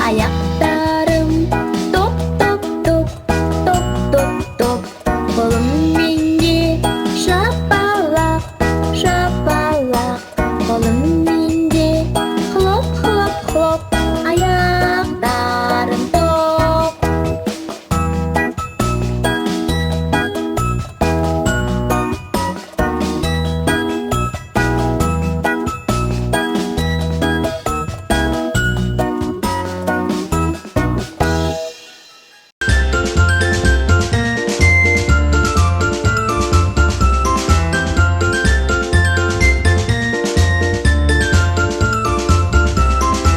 Аяқтарым топ топ топ топ топ топ, қолым менде шапалақ шапалақ, қолым менде хлоп хлоп хлоп, аяқтарым топ.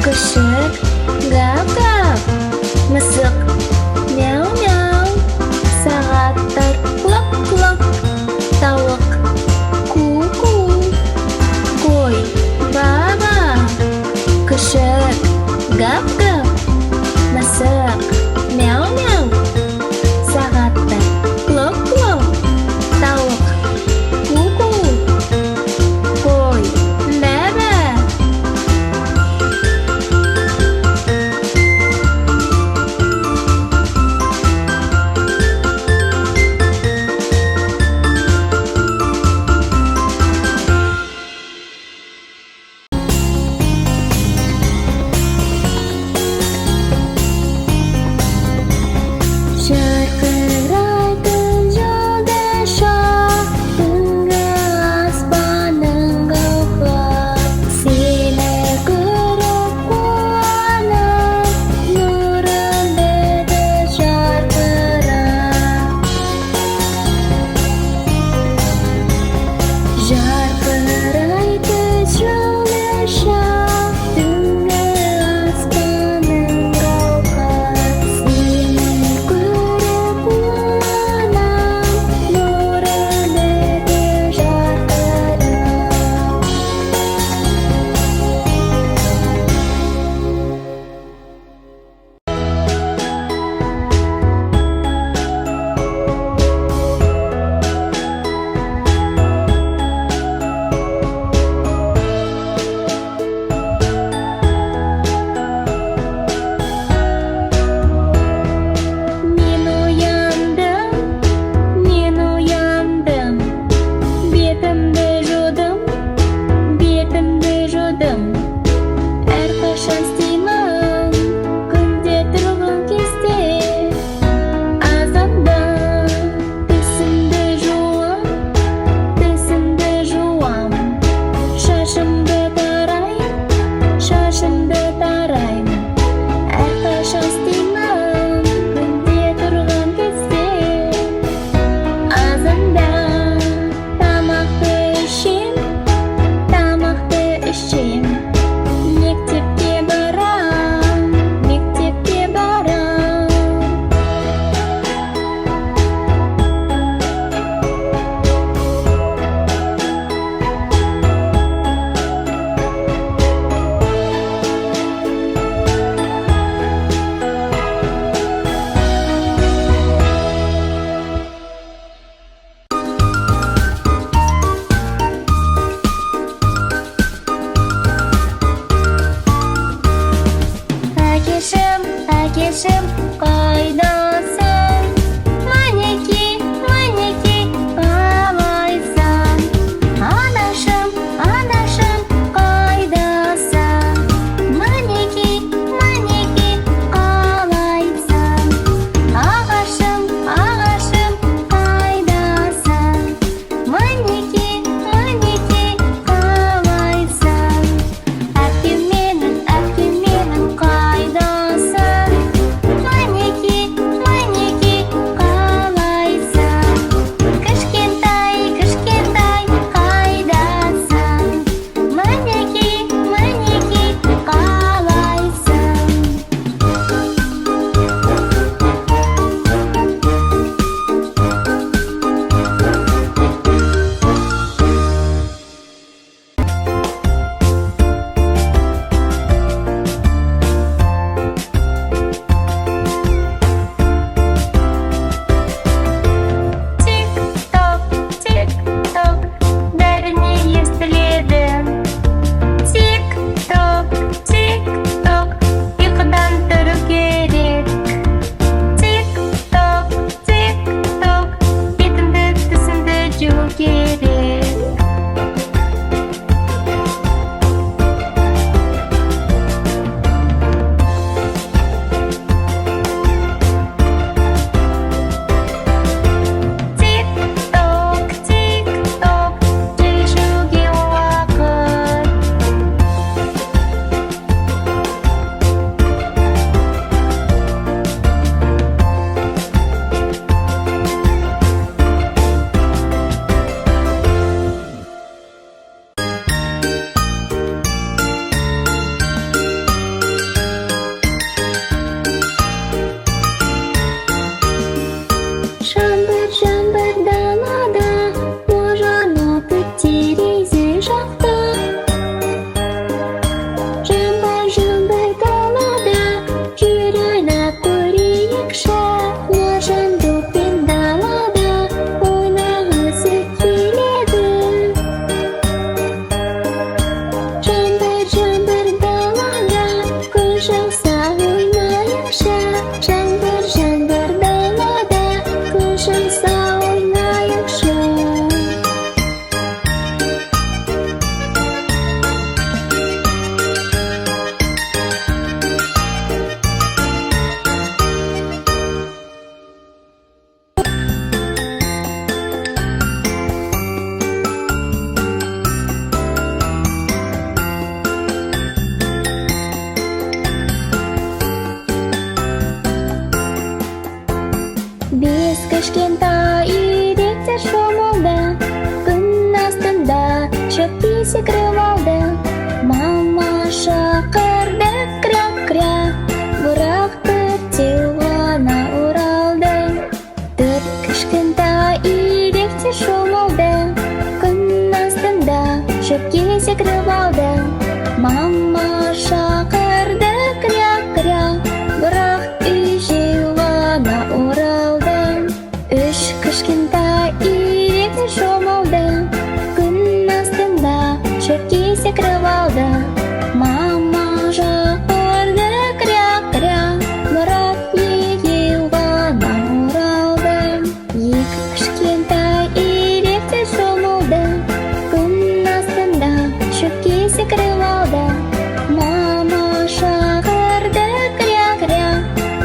Күшік гав-гав, мысық мяу-мяу, сағаттар клок-клок, тауық ку-ку, қой ба-ба. Күшік гав-гав, мысық мяу-мяу, сағаттар клок-клок, тауық ку-ку, қой ба-ба. Жарқырайтын жолдаша, түнгі аспанның гауһар. Сені көріп қуанып, нұрын берді жарқырап. Жарқырайтын жолдаша, түнгі аспанның гауһар. Сені көріп қуанам, нұрын берді жарқырап. Мен ояндым, бетімді жудым, әрқашан істеймін күнде тұрған кезде. Азанда түсімді жуам, шашымды тарайм, әрқашан істеймін күнде тұрған кезде. Азанда тамақты ішем, мектепке барам. Әкешім, қайдасың? Мінеки, қалайсың? Анашым, қайдасың? Мінеки, қалайсың? Ағашым, қайдасың? Мінеки, қалайсың? Әпкем менің, қайдасың? Мінеки, кішкентай шомылды, күн астында шөпке секіріп алды. Мама шақырды кря-кря, бірақ төртеу ғана оралды. Төрт кішкентай үйректер шомылды, күн астында шөпке секіріп алды. Мама шақырды кря-кря, бірақ үшеу ғана оралды. Үш кішкентай үйректер шомылды, күн астында шөпке секіріп алды. Мама шақырды кря-кря, бірақ екеу ғана оралды. Екі кішкентай үйректер шомылды, күн астында шөпке секіріп алды. Мама шақырды кря-кря,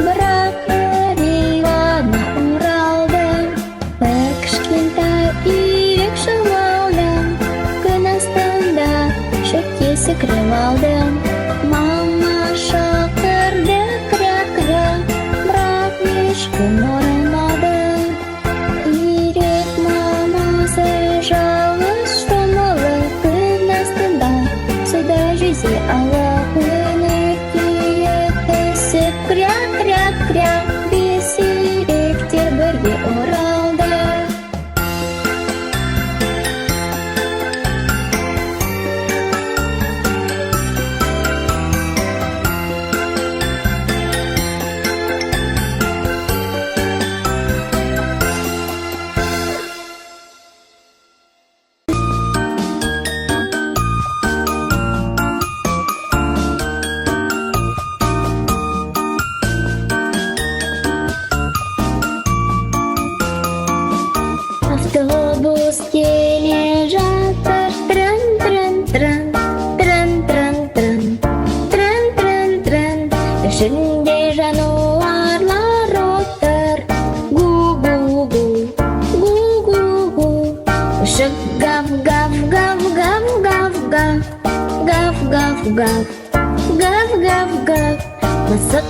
бірақ біреу ғана оралды. Бір кішкентай үйрек шомылды, күн астында шөпке секіріп алды. Мама шақырды кря-кря, бірақ ешкім оралмады. Үйрек мамасы жалғыз шомылып, күн астында суда жүзе алып, үмітейіп түсіп кря-кря-кря, бес үйректер бірге оралды. Автобус келе жатыр, трын-трын-трын, трын-трын-трын, трын-трын-трын. Ішінде жануарлар отыр, гу-гу-гу, гу-гу-гу. Ішік гав-гав-гав-гав-гав, гав-гав-гав, гав-гав-гав. Мысық